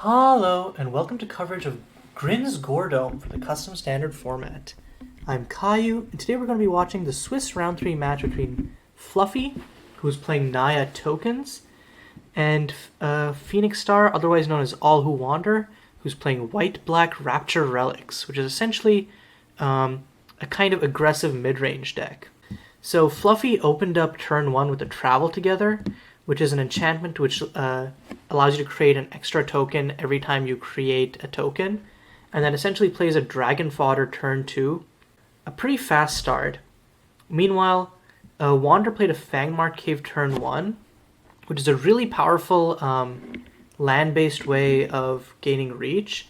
Hello, and welcome to coverage of Grin's Gore for the custom standard format. I'm Caillou, and today we're going to be watching the Swiss round 3 match between Fluffy, who's playing Naya tokens, and Phoenix Star, otherwise known as AllWhoWander, who's playing white-black Rapture relics, which is essentially a kind of aggressive mid-range deck. So Fluffy opened up turn 1 with the Travel Together, which is an enchantment which allows you to create an extra token every time you create a token, and then essentially plays a Dragon Fodder turn 2. A pretty fast start. Meanwhile, Wander played a Fangmark Cave turn 1, which is a really powerful land-based way of gaining reach,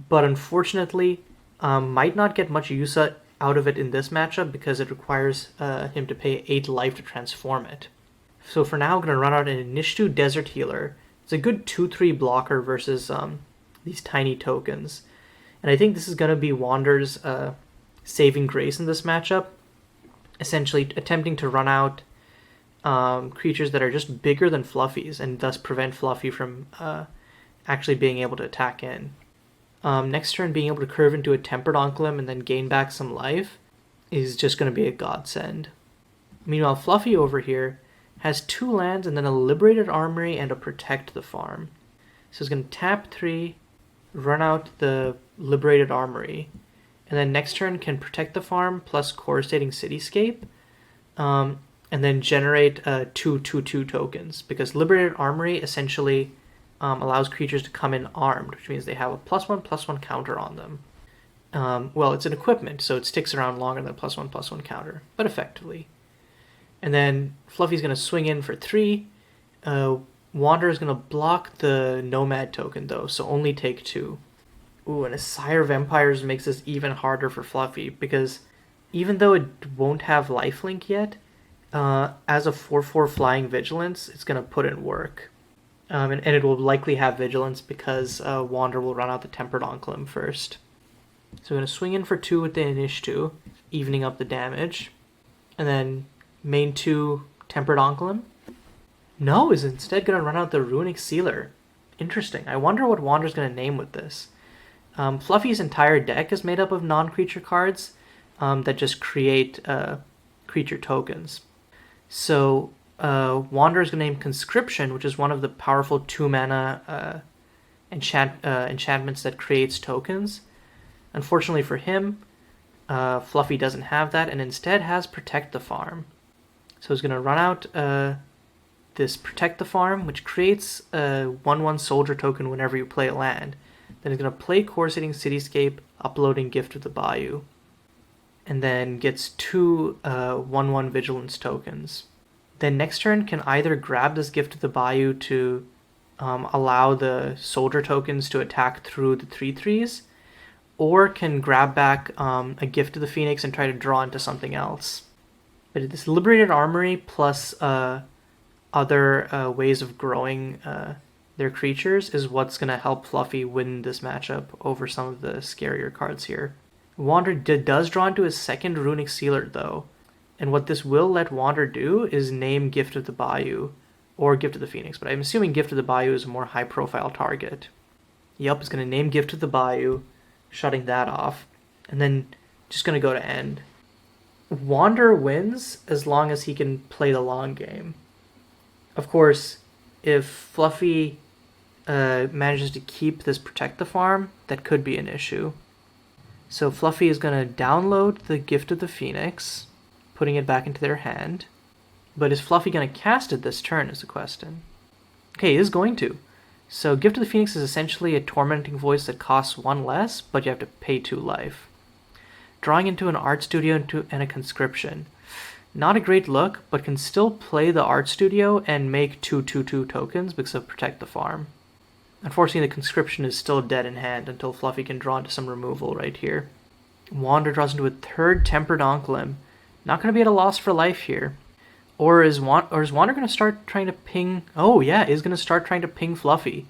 but unfortunately might not get much use out of it in this matchup because it requires him to pay 8 life to transform it. So for now, I'm going to run out an Inishtu Desert Healer. It's a good 2-3 blocker versus these tiny tokens. And I think this is going to be Wander's saving grace in this matchup. Essentially attempting to run out creatures that are just bigger than Fluffy's and thus prevent Fluffy from actually being able to attack in. Next turn, being able to curve into a Tempered Onclum and then gain back some life is just going to be a godsend. Meanwhile, Fluffy over here has 2 lands and then a Liberated Armory and a Protect the Farm. So it's going to tap 3, run out the Liberated Armory, and then next turn can Protect the Farm plus Coruscating Cityscape, and then generate 2/2/2 tokens, because Liberated Armory essentially allows creatures to come in armed, which means they have a +1/+1 counter on them. Well, it's an equipment, so it sticks around longer than a +1/+1 counter, but effectively. And then Fluffy's going to swing in for 3. Wander is going to block the Nomad token, though, so only take 2. Ooh, and a Sire of Empires makes this even harder for Fluffy, because even though it won't have lifelink yet, as a 4/4 flying Vigilance, it's going to put in work. And it will likely have Vigilance because Wander will run out the Tempered Onclum first. So we're going to swing in for 2 with the Inishtu, evening up the damage. And then main 2 Tempered Onclum. No, is instead going to run out the Runic Sealer. Interesting. I wonder what Wander's going to name with this. Fluffy's entire deck is made up of non-creature cards that just create creature tokens. So Wander is going to name Conscription, which is one of the powerful 2-mana enchantments that creates tokens. Unfortunately for him, Fluffy doesn't have that and instead has Protect the Farm. So he's going to run out this Protect the Farm, which creates a 1/1 soldier token whenever you play a land. Then he's going to play Coruscating Cityscape, uploading Gift of the Bayou. And then gets 2 1/1 Vigilance tokens. Then next turn can either grab this Gift of the Bayou to allow the soldier tokens to attack through the 3/3s, or can grab back a Gift of the Phoenix and try to draw into something else. But this Liberated Armory plus other ways of growing their creatures is what's going to help Fluffy win this matchup over some of the scarier cards here. Wander does draw into his second Runic Sealer, though. And what this will let Wander do is name Gift of the Bayou, or Gift of the Phoenix, but I'm assuming Gift of the Bayou is a more high-profile target. Yep, it's going to name Gift of the Bayou, shutting that off, and then just going to go to end. Wander wins as long as he can play the long game. Of course, if Fluffy manages to keep this Protect the Farm, that could be an issue. So Fluffy is going to download the Gift of the Phoenix, putting it back into their hand. But is Fluffy going to cast it this turn is the question. Okay, he is going to. So Gift of the Phoenix is essentially a Tormenting Voice that costs 1 less, but you have to pay 2 life. Drawing into an Art Studio and a Conscription. Not a great look, but can still play the Art Studio and make 2/2/2 tokens because of Protect the Farm. Unfortunately, the Conscription is still dead in hand until Fluffy can draw into some removal right here. Wander draws into a 3rd Tempered Onclum. Not going to be at a loss for life here. Or is Wander going to start trying to ping... Oh yeah, is going to start trying to ping Fluffy,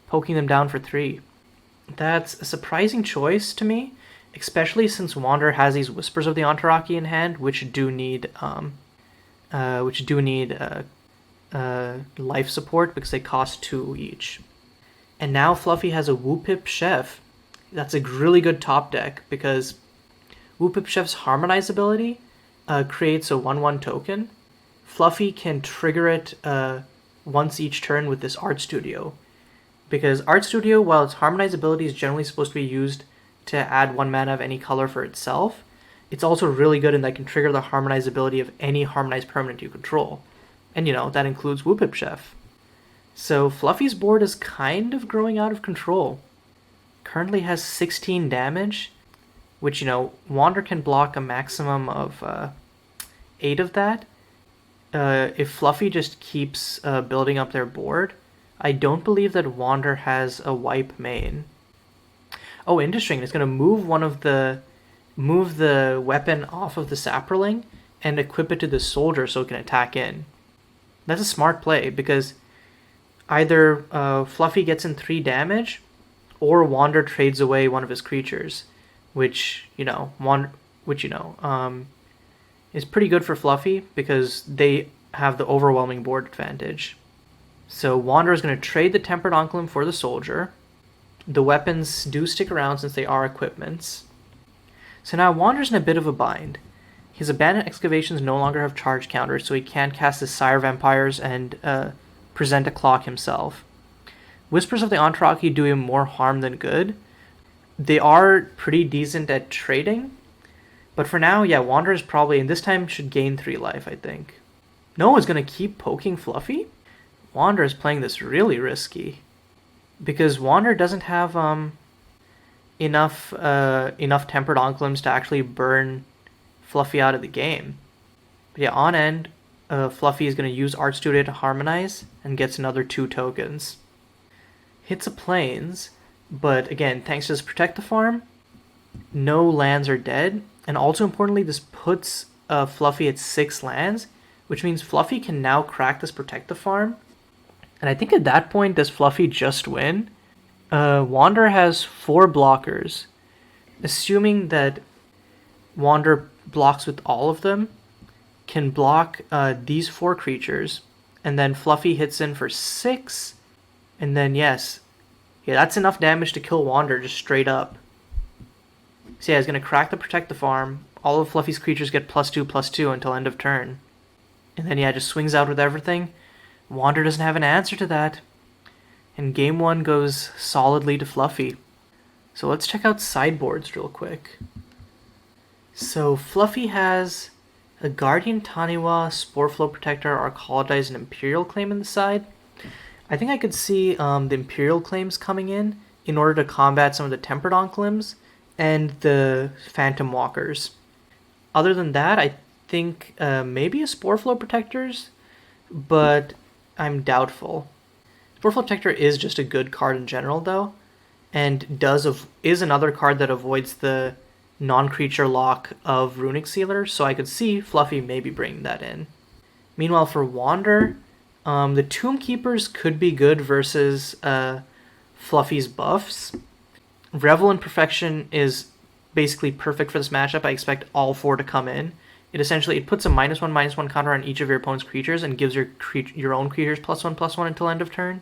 poking them down for 3. That's a surprising choice to me, especially since Wander has these Whispers of the Enteraki in hand, which do need life support because they cost 2 each. And now Fluffy has a Whoopip Chef. That's a really good top deck because Whoopip Chef's Harmonize ability creates a 1/1 token. Fluffy can trigger it once each turn with this Art Studio. Because Art Studio, while its Harmonize ability is generally supposed to be used to add 1 mana of any color for itself, it's also really good in that it can trigger the Harmonize ability of any Harmonize permanent you control. And that includes Whoopip Chef. So Fluffy's board is kind of growing out of control. Currently has 16 damage, which, Wander can block a maximum of 8 of that. If Fluffy just keeps building up their board, I don't believe that Wander has a wipe main. Oh, interesting. It's going to move the weapon off of the Saproling and equip it to the soldier so it can attack in. That's a smart play because either Fluffy gets in 3 damage or Wander trades away one of his creatures, which is pretty good for Fluffy because they have the overwhelming board advantage. So Wander is going to trade the Tempered Oncolum for the soldier. The weapons do stick around since they are equipments. So now Wander's in a bit of a bind. His Abandoned Excavations no longer have charge counters, so he can't cast his Sire Vampires and present a clock himself. Whispers of the Entourage do him more harm than good. They are pretty decent at trading, but for now, Wander is probably, and this time should gain 3 life, I think. No, is going to keep poking Fluffy? Wander is playing this really risky. Because Wander doesn't have enough Tempered Oncolums to actually burn Fluffy out of the game. But on end, Fluffy is going to use Art Studio to Harmonize and gets another 2 tokens. Hits a Plains, but again, thanks to this Protect the Farm, no lands are dead. And also importantly, this puts Fluffy at 6 lands, which means Fluffy can now crack this Protect the Farm. And I think at that point, does Fluffy just win? Wander has 4 blockers. Assuming that Wander blocks with all of them, can block these 4 creatures, and then Fluffy hits in for 6, and then that's enough damage to kill Wander just straight up. So he's going to crack the Protect the Farm. All of Fluffy's creatures get +2/+2 until end of turn. And then just swings out with everything. Wander doesn't have an answer to that. And game 1 goes solidly to Fluffy. So let's check out sideboards real quick. So Fluffy has a Guardian Taniwa, Sporeflow Protector, Arcologize, and Imperial Claim in the side. I think I could see the Imperial Claims coming in order to combat some of the Tempered Oncolums and the Phantom Walkers. Other than that, I think maybe a Sporeflow Protectors, but I'm doubtful. Sporeflow Protector is just a good card in general, though, and is another card that avoids the non-creature lock of Runic Sealer, so I could see Fluffy maybe bringing that in. Meanwhile, for Wander, the Tomb Keepers could be good versus Fluffy's buffs. Revel in Perfection is basically perfect for this matchup. I expect all 4 to come in. It puts a -1/-1 counter on each of your opponent's creatures and gives your own creatures +1/+1 until end of turn.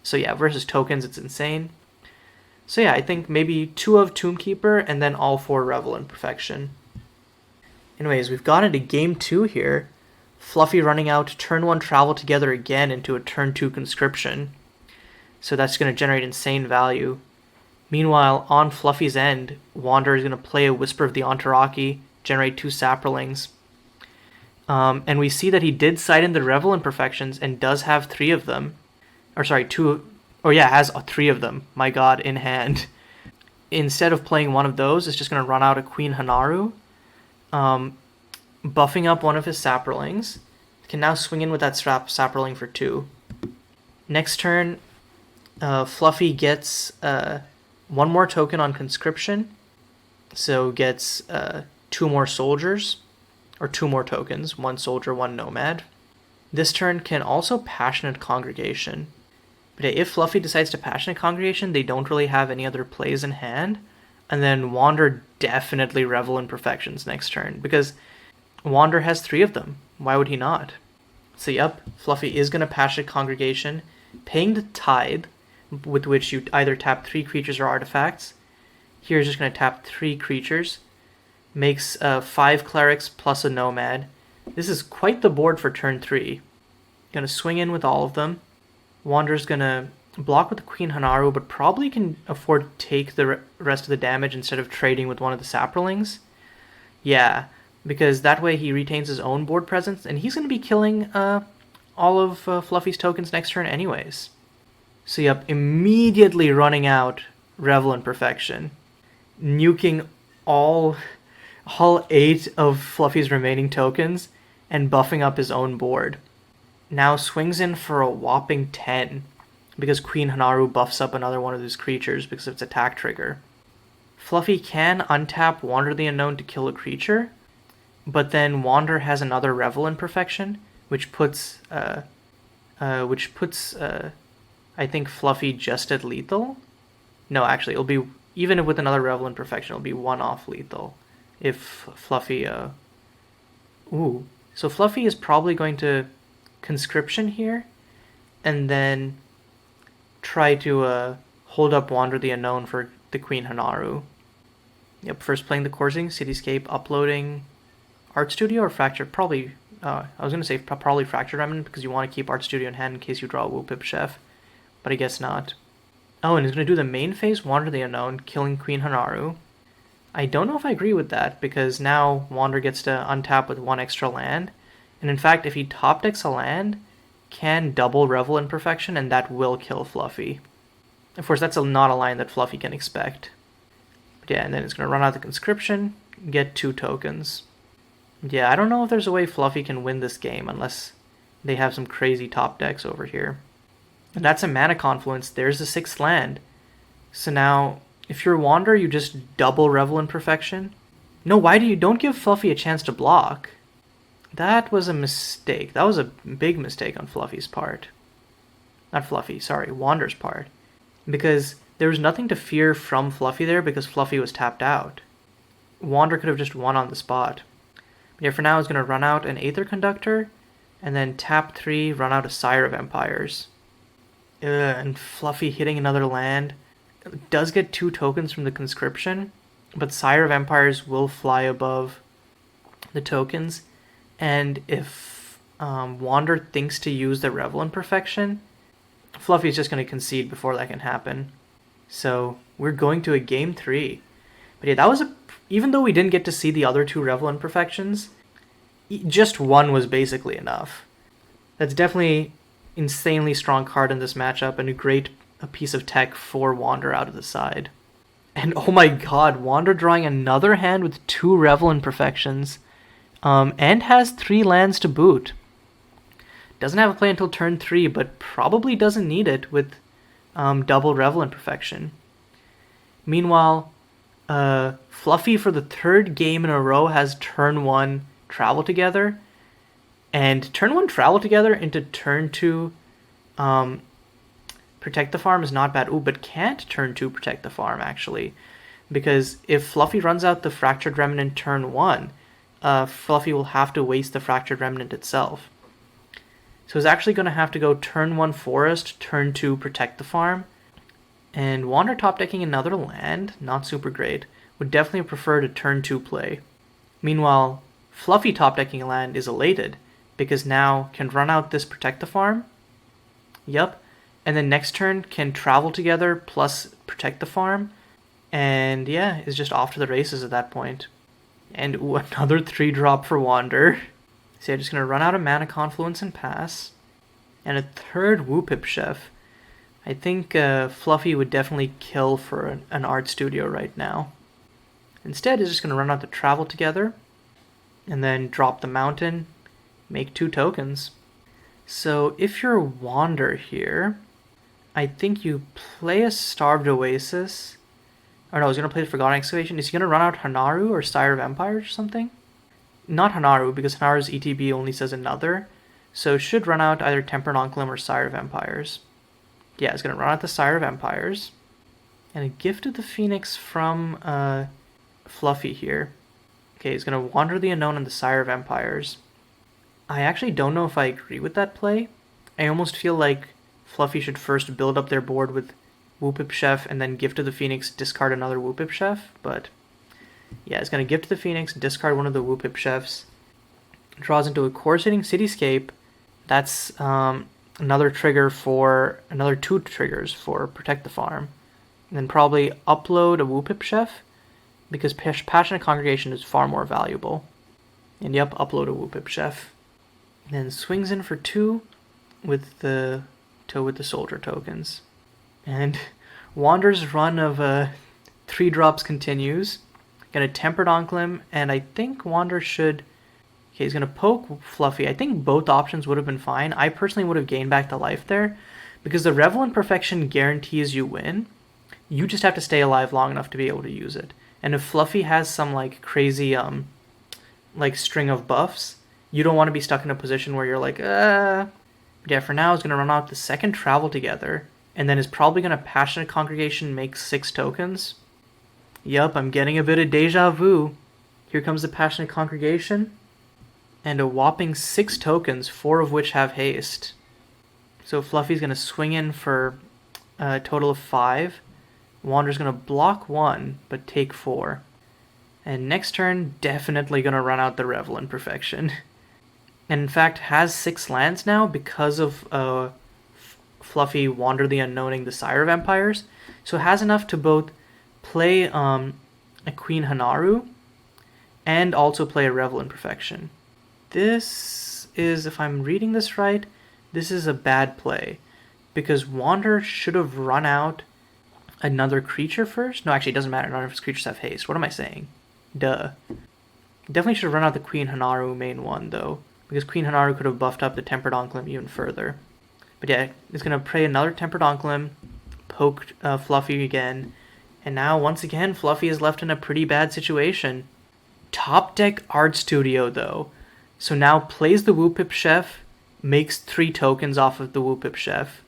So versus tokens, it's insane. So I think maybe 2 of Tomb Keeper and then all 4 Revel in Perfection. Anyways, we've got into game 2 here. Fluffy running out turn 1 Travel Together again into a turn 2 Conscription. So that's going to generate insane value. Meanwhile, on Fluffy's end, Wander is going to play a Whisper of the Entourage, generate 2 Saprolings. And we see that he did side in the Revel Imperfections and does have 3 of them. Has 3 of them, my god, in hand. Instead of playing one of those, it's just going to run out a Queen Hanaru, buffing up one of his Saprolings. Can now swing in with that Saproling for 2. Next turn, Fluffy gets 1 more token on Conscription, so gets 2 more soldiers, or 2 more tokens, 1 soldier, 1 nomad. This turn can also Passionate Congregation. But if Fluffy decides to Passionate Congregation, they don't really have any other plays in hand, and then Wander definitely Revel in Perfections next turn, because Wander has 3 of them. Why would he not? So Fluffy is going to Passionate Congregation, paying the Tithe, with which you either tap 3 creatures or artifacts. Here is just going to tap 3 creatures. Makes 5 clerics plus a nomad. This is quite the board for turn 3. Going to swing in with all of them. Wander's going to block with the Queen Hanaru, but probably can afford to take the rest of the damage instead of trading with one of the Saprolings. Yeah, because that way he retains his own board presence, and he's going to be killing all of Fluffy's tokens next turn anyways. So yep, immediately running out Revel in Perfection. Nuking all 8 of Fluffy's remaining tokens and buffing up his own board. Now swings in for a whopping 10 because Queen Hanaru buffs up another one of his creatures because of its attack trigger. Fluffy can untap Wander the Unknown to kill a creature, but then Wander has another Revel in Perfection, which puts I think Fluffy just at lethal. No, actually, it'll be, even with another Revel in Perfection, it'll be 1 off lethal if Fluffy so Fluffy is probably going to Conscription here and then try to hold up Wander the Unknown for the Queen Hanaru. Yep, first playing the Coursing, Cityscape, uploading Art Studio or Fracture. Probably, I was going to say probably Fracture Remnant because you want to keep Art Studio in hand in case you draw a Whoopip Chef, but I guess not. Oh, and he's going to do the main phase, Wander the Unknown, killing Queen Hanaru. I don't know if I agree with that because now Wander gets to untap with 1 extra land, and in fact, if he top decks a land, can double Revel in Perfection, and that will kill Fluffy. Of course, that's not a line that Fluffy can expect. But yeah, and then it's going to run out the Conscription, get 2 tokens. Yeah, I don't know if there's a way Fluffy can win this game unless they have some crazy top decks over here. And that's a Mana Confluence. There's the 6th land. So now, if you're Wander, you just double Revel in Perfection. No, don't give Fluffy a chance to block. That was a mistake. That was a big mistake on Fluffy's part. Not Fluffy, sorry, Wander's part. Because there was nothing to fear from Fluffy there because Fluffy was tapped out. Wander could have just won on the spot. But yeah, for now, he's going to run out an Aether Conductor, and then tap 3, run out a Sire of Empires. And Fluffy hitting another land. It does get 2 tokens from the Conscription, but Sire of Empires will fly above the tokens. And if Wander thinks to use the Revel in Perfection, Fluffy's just going to concede before that can happen. So we're going to a game 3. But yeah, that was even though we didn't get to see the other 2 Revel in Perfections, just 1 was basically enough. That's definitely insanely strong card in this matchup and a piece of tech for Wander out of the side. And oh my god, Wander drawing another hand with 2 Revel in Perfections. And has 3 lands to boot. Doesn't have a play until turn 3, but probably doesn't need it with double Revel in Perfection. Meanwhile, Fluffy for the 3rd game in a row has turn 1 Travel Together. And turn 1 Travel Together into turn 2 Protect the Farm is not bad. Ooh, but can't turn 2 Protect the Farm, actually. Because if Fluffy runs out the Fractured Remnant turn 1, Fluffy will have to waste the Fractured Remnant itself. So he's actually going to have to go turn 1 Forest, turn 2 Protect the Farm. And Wander top decking another land, not super great, would definitely prefer to turn 2 play. Meanwhile, Fluffy top decking a land is elated, because now can run out this Protect the Farm. Yup. And then next turn can Travel Together plus Protect the Farm. And yeah, is just off to the races at that point. And ooh, another 3-drop for Wander. So I'm just going to run out of Mana Confluence and pass. And a 3rd Whoopip Chef. I think Fluffy would definitely kill for an Art Studio right now. Instead, he's just going to run out the Travel Together. And then drop the Mountain. Make 2 tokens. So if you're Wander here, I think you play a Starved Oasis. Or no, he's going to play the Forgotten Excavation. Is he going to run out Hanaru or Sire of Empires or something? Not Hanaru, because Hanaru's ETB only says another. So it should run out either Tempered Onclum or Sire of Empires. Yeah, he's going to run out the Sire of Empires. And a Gift of the Phoenix from Fluffy here. Okay, he's going to Wander the Unknown and the Sire of Empires. I actually don't know if I agree with that play. I almost feel like Fluffy should first build up their board with Whoopip Chef and then Gift of the Phoenix, discard another Whoopip Chef, but yeah, it's going to Gift of the Phoenix, discard one of the Whoopip Chefs, draws into a Course-Hitting Cityscape. That's another trigger for, another 2 triggers for Protect the Farm. And then probably upload a Whoopip Chef, because Passionate Congregation is far more valuable. And yep, upload a Whoopip Chef. And then swings in for 2 with the soldier tokens. And Wander's run of 3 drops continues. Gonna Tempered Onclim, and I think Wander should... Okay, he's gonna poke Fluffy. I think both options would have been fine. I personally would have gained back the life there, because the Revelant Perfection guarantees you win. You just have to stay alive long enough to be able to use it. And if Fluffy has some like crazy like string of buffs, you don't want to be stuck in a position where you're like, But yeah, for now, he's gonna run out the second Travel Together, and then is probably gonna Passionate Congregation make 6 tokens. Yup, I'm getting a bit of deja vu. Here comes the Passionate Congregation, and a whopping 6 tokens, 4 of which have haste. So Fluffy's gonna swing in for a total of 5. Wander's gonna block 1, but take 4. And next turn, definitely gonna run out the Revelant Perfection. And in fact, has 6 lands now because of Fluffy Wander the Unknowing the Sire of Empires. So it has enough to both play a Queen Hanaru and also play a Revelant Perfection. This is, if I'm reading this right, this is a bad play, because Wander should have run out another creature first. No, actually, it doesn't matter. None of his creatures have haste. What am I saying? Duh. Definitely should have run out the Queen Hanaru main one, though, because Queen Hanaru could have buffed up the Tempered Onclim even further. But yeah, it's going to play another Tempered Onclim, poke Fluffy again, and now, once again, Fluffy is left in a pretty bad situation. Top deck Art Studio, though. So now plays the Whoopip Chef, makes 3 tokens off of the Whoopip Chef.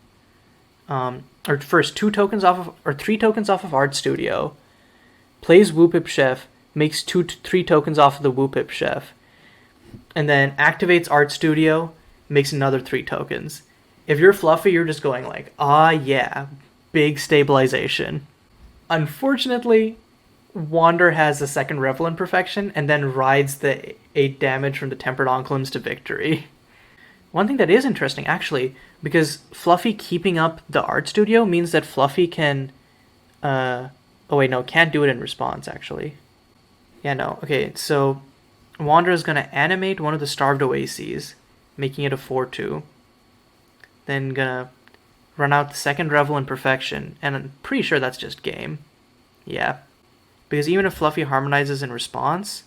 Or first, 2 tokens off of, or 3 tokens off of Art Studio. Plays Whoopip Chef, makes 3 tokens off of the Whoopip Chef. And then activates Art Studio, makes another 3 tokens. If you're Fluffy, you're just going like, ah yeah, big stabilization. Unfortunately, Wander has the second Revelant Perfection and then rides the 8 damage from the Tempered Onclims to victory. One thing that is interesting, actually, because Fluffy keeping up the Art Studio means that Fluffy can... oh wait, no, can't do it in response, actually. Yeah, no. Okay, so Wander is going to animate one of the Starved Oases, making it a 4-2. Then going to run out the second Revelant Perfection, and I'm pretty sure that's just game. Yeah. Because even if Fluffy harmonizes in response...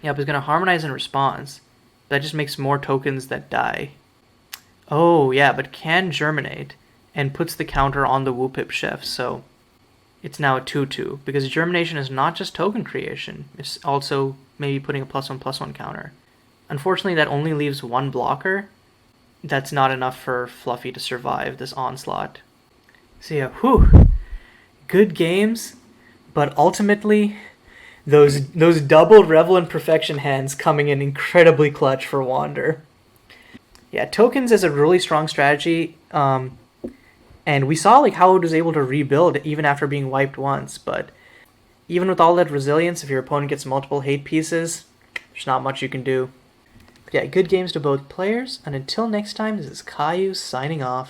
Yep, he's going to harmonize in response. That just makes more tokens that die. Oh, yeah, but can Germinate, and puts the counter on the Whoopip Chef, so it's now a 2-2. Because Germination is not just token creation, it's also maybe putting a +1/+1 counter. Unfortunately, that only leaves 1 blocker. That's not enough for Fluffy to survive this onslaught. So yeah, whew. Good games, but ultimately, those double Revelant Perfection hands coming in incredibly clutch for Wander. Yeah, tokens is a really strong strategy, and we saw like how it was able to rebuild even after being wiped once, but even with all that resilience, if your opponent gets multiple hate pieces, there's not much you can do. But yeah, good games to both players, and until next time, this is Caillou signing off.